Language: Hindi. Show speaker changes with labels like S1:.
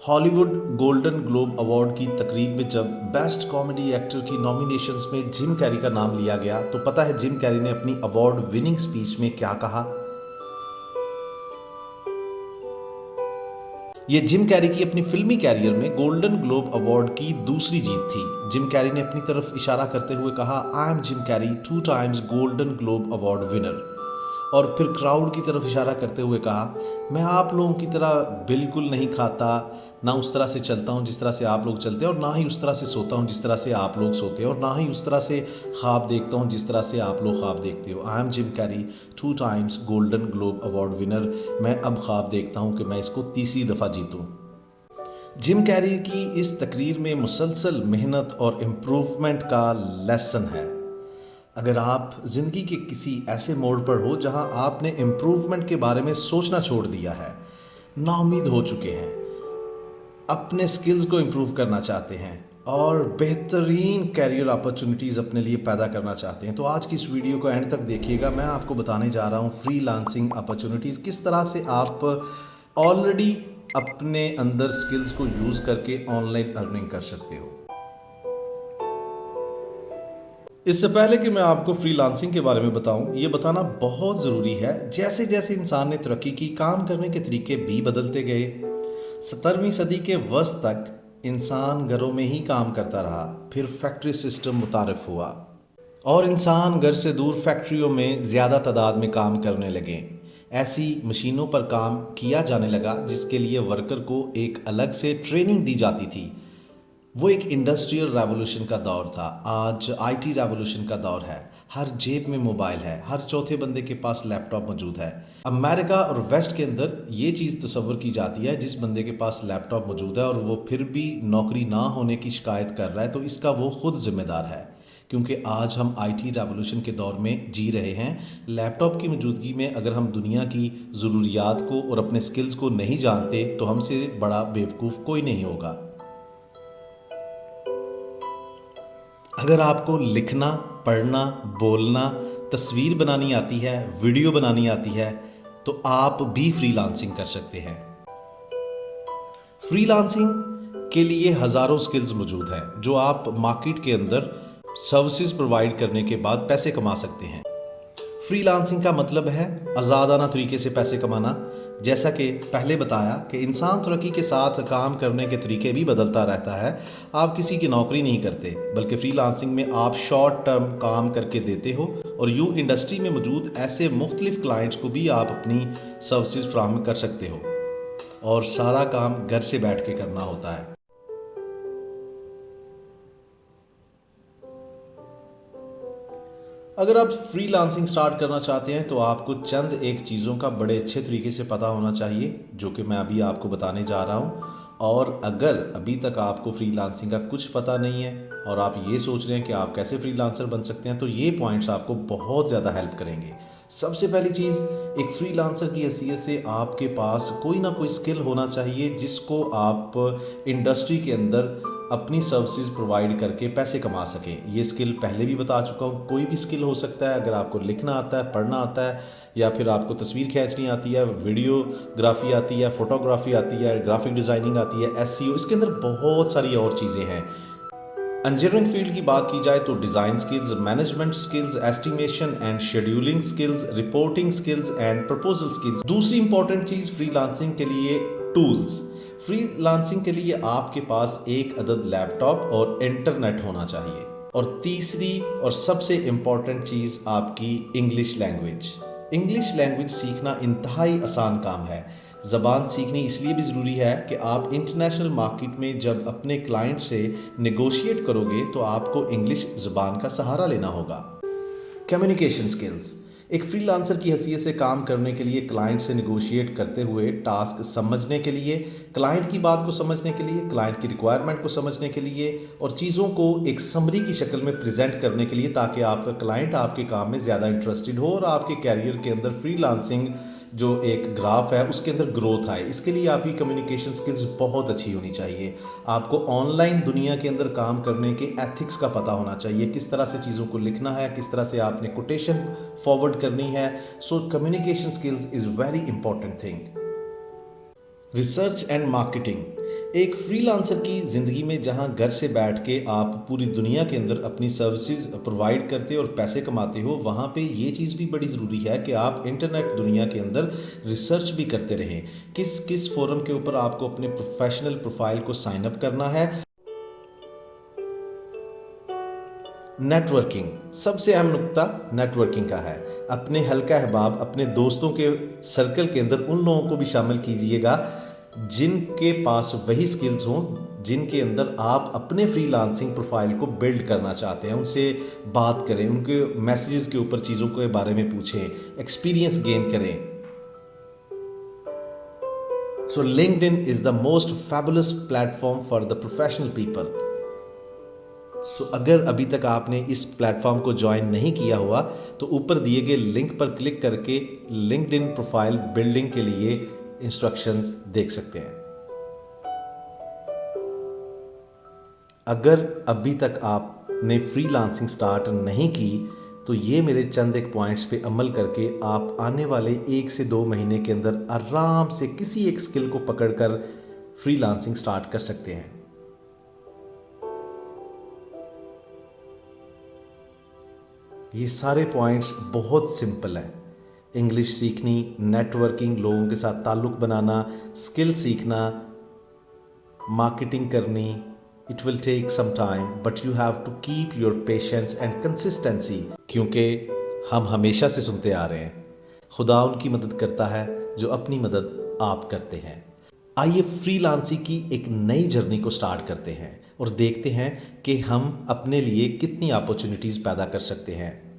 S1: हॉलीवुड गोल्डन ग्लोब अवार्ड की तकरीब में जब बेस्ट कॉमेडी एक्टर की नॉमिनेशंस में जिम कैरी का नाम लिया गया तो पता है जिम कैरी ने अपनी अवार्ड विनिंग स्पीच में क्या कहा। ये जिम कैरी की अपनी फिल्मी कैरियर में गोल्डन ग्लोब अवार्ड की दूसरी जीत थी। जिम कैरी ने अपनी तरफ इशारा करते हुए कहा, I am Jim Carrey, 2 times golden globe award winner. और फिर क्राउड की तरफ इशारा करते हुए कहा, मैं आप लोगों की तरह बिल्कुल नहीं खाता, ना उस तरह से चलता हूँ जिस तरह से आप लोग चलते हैं, और ना ही उस तरह से सोता हूँ जिस तरह से आप लोग सोते हैं, और ना ही उस तरह से ख्वाब देखता हूँ जिस तरह से आप लोग ख्वाब देखते हो। I am Jim Carrey, 2 times golden globe award winner. मैं अब ख्वाब देखता हूँ कि मैं इसको तीसरी दफ़ा जीतूँ। जिम कैरी की इस तकरीर में मुसलसल मेहनत और इम्प्रूवमेंट का लेसन है। अगर आप ज़िंदगी के किसी ऐसे मोड़ पर हो जहां आपने इम्प्रूवमेंट के बारे में सोचना छोड़ दिया है, नाउम्मीद हो चुके हैं, अपने स्किल्स को इम्प्रूव करना चाहते हैं और बेहतरीन कैरियर अपॉर्चुनिटीज़ अपने लिए पैदा करना चाहते हैं, तो आज की इस वीडियो को एंड तक देखिएगा। मैं आपको बताने जा रहा हूँ फ्रीलांसिंग अपॉर्चुनिटीज़, किस तरह से आप ऑलरेडी अपने अंदर स्किल्स को यूज़ करके ऑनलाइन अर्निंग कर सकते हो। इससे पहले कि मैं आपको फ्रीलांसिंग के बारे में बताऊं, ये बताना बहुत ज़रूरी है, जैसे जैसे इंसान ने तरक्की की, काम करने के तरीके भी बदलते गए। 17वीं सदी के वस्त तक इंसान घरों में ही काम करता रहा, फिर फैक्ट्री सिस्टम मुतारिफ हुआ और इंसान घर से दूर फैक्ट्रियों में ज़्यादा तादाद में काम करने लगे। ऐसी मशीनों पर काम किया जाने लगा जिसके लिए वर्कर को एक अलग से ट्रेनिंग दी जाती थी। वो एक इंडस्ट्रियल रेवोल्यूशन का दौर था। आज आईटी रेवोल्यूशन का दौर है। हर जेब में मोबाइल है, हर चौथे बंदे के पास लैपटॉप मौजूद है। अमेरिका और वेस्ट के अंदर ये चीज़ तस्वर की जाती है, जिस बंदे के पास लैपटॉप मौजूद है और वो फिर भी नौकरी ना होने की शिकायत कर रहा है, तो इसका वो खुद जिम्मेदार है, क्योंकि आज हम आईटी रेवोल्यूशन के दौर में जी रहे हैं। लैपटॉप की मौजूदगी में अगर हम दुनिया की ज़रूरियात को और अपने स्किल्स को नहीं जानते तो हमसे बड़ा बेवकूफ़ कोई नहीं होगा। अगर आपको लिखना, पढ़ना, बोलना, तस्वीर बनानी आती है, वीडियो बनानी आती है, तो आप भी फ्रीलांसिंग कर सकते हैं। फ्रीलांसिंग के लिए हज़ारों स्किल्स मौजूद हैं जो आप मार्केट के अंदर सर्विसेज प्रोवाइड करने के बाद पैसे कमा सकते हैं। फ्रीलांसिंग का मतलब है आज़ादाना तरीके से पैसे कमाना। जैसा कि पहले बताया कि इंसान तरक्की के साथ काम करने के तरीके भी बदलता रहता है। आप किसी की नौकरी नहीं करते, बल्कि फ्रीलांसिंग में आप शॉर्ट टर्म काम करके देते हो, और यूँ इंडस्ट्री में मौजूद ऐसे मुख्तलिफ क्लाइंट्स को भी आप अपनी सर्विसेज फ्राहम कर सकते हो, और सारा काम घर से बैठ के करना होता है। अगर आप फ्रीलांसिंग स्टार्ट करना चाहते हैं तो आपको चंद एक चीज़ों का बड़े अच्छे तरीके से पता होना चाहिए, जो कि मैं अभी आपको बताने जा रहा हूँ। और अगर अभी तक आपको फ्रीलांसिंग का कुछ पता नहीं है और आप ये सोच रहे हैं कि आप कैसे फ्रीलांसर बन सकते हैं, तो ये पॉइंट्स आपको बहुत ज़्यादा हेल्प करेंगे। सबसे पहली चीज़, एक फ्रीलांसर की हैसियत से आपके पास कोई ना कोई स्किल होना चाहिए जिसको आप इंडस्ट्री के अंदर अपनी सर्विसेज प्रोवाइड करके पैसे कमा सकें। ये स्किल पहले भी बता चुका हूँ, कोई भी स्किल हो सकता है। अगर आपको लिखना आता है, पढ़ना आता है, या फिर आपको तस्वीर खींचनी आती है, वीडियोग्राफी आती है, फोटोग्राफी आती है, ग्राफिक डिज़ाइनिंग आती है, एसईओ, इसके अंदर बहुत सारी और चीज़ें हैं। इंजीनियरिंग फील्ड की बात की जाए तो design skills, management skills, estimation and scheduling skills, reporting skills and proposal skills. दूसरी इंपॉर्टेंट चीज़ फ्रीलांसिंग के लिए टूल्स। फ्रीलांसिंग के लिए आपके पास एक अदद लैपटॉप और इंटरनेट होना चाहिए। और तीसरी और सबसे इम्पॉर्टेंट चीज़ आपकी इंग्लिश लैंग्वेज। इंग्लिश लैंग्वेज सीखना इंतहाई आसान काम है। ज़बान सीखनी इसलिए भी ज़रूरी है कि आप इंटरनेशनल मार्केट में जब अपने क्लाइंट से नेगोशिएट करोगे तो आपको इंग्लिश ज़बान का सहारा लेना होगा। Communication skills. एक फ्रीलांसर की हैसियत से काम करने के लिए, क्लाइंट से निगोशिएट करते हुए टास्क समझने के लिए, क्लाइंट की बात को समझने के लिए, क्लाइंट की रिक्वायरमेंट को समझने के लिए, और चीज़ों को एक समरी की शक्ल में प्रेजेंट करने के लिए, ताकि आपका क्लाइंट आपके काम में ज़्यादा इंटरेस्टेड हो और आपके कैरियर के अंदर फ्रीलांसिंग जो एक ग्राफ है उसके अंदर ग्रोथ आए। इसके लिए आपकी कम्युनिकेशन स्किल्स बहुत अच्छी होनी चाहिए। आपको ऑनलाइन दुनिया के अंदर काम करने के एथिक्स का पता होना चाहिए, किस तरह से चीज़ों को लिखना है, किस तरह से आपने कोटेशन फॉरवर्ड करनी है। So communication skills is very important thing. Research and marketing. एक फ्रीलांसर की ज़िंदगी में जहाँ घर से बैठ के आप पूरी दुनिया के अंदर अपनी सर्विसेज प्रोवाइड करते और पैसे कमाते हो, वहाँ पे ये चीज़ भी बड़ी ज़रूरी है कि आप इंटरनेट दुनिया के अंदर रिसर्च भी करते रहें। किस किस फोरम के ऊपर आपको अपने प्रोफेशनल प्रोफाइल को साइन अप करना है। नेटवर्किंग सबसे अहम नुक्ता नेटवर्किंग का है। अपने हल्का अहबाब, अपने दोस्तों के सर्कल के अंदर उन लोगों को भी शामिल कीजिएगा जिनके पास वही स्किल्स हों, जिनके अंदर आप अपने फ्रीलांसिंग प्रोफाइल को बिल्ड करना चाहते हैं। उनसे बात करें, उनके मैसेजेस के ऊपर चीज़ों के बारे में पूछें, एक्सपीरियंस गेन करें। सो LinkedIn is the most fabulous platform for the professional people. अगर अभी तक आपने इस प्लेटफॉर्म को ज्वाइन नहीं किया हुआ तो ऊपर दिए गए लिंक पर क्लिक करके लिंक्डइन प्रोफाइल बिल्डिंग के लिए इंस्ट्रक्शंस देख सकते हैं। अगर अभी तक आपने फ्रीलांसिंग स्टार्ट नहीं की तो ये मेरे चंद एक पॉइंट्स पे अमल करके आप आने वाले 1 से 2 महीने के अंदर आराम से किसी एक स्किल को पकड़कर फ्रीलांसिंग स्टार्ट कर सकते हैं। ये सारे पॉइंट्स बहुत सिंपल हैं। इंग्लिश सीखनी, नेटवर्किंग, लोगों के साथ ताल्लुक़ बनाना, स्किल सीखना, मार्केटिंग करनी। It will take some time but you have to keep your patience and consistency, क्योंकि हम हमेशा से सुनते आ रहे हैं खुदा उनकी मदद करता है जो अपनी मदद आप करते हैं। आइए फ्रीलांसिंग की एक नई जर्नी को स्टार्ट करते हैं और देखते हैं कि हम अपने लिए कितनी अपॉर्चुनिटीज़ पैदा कर सकते हैं।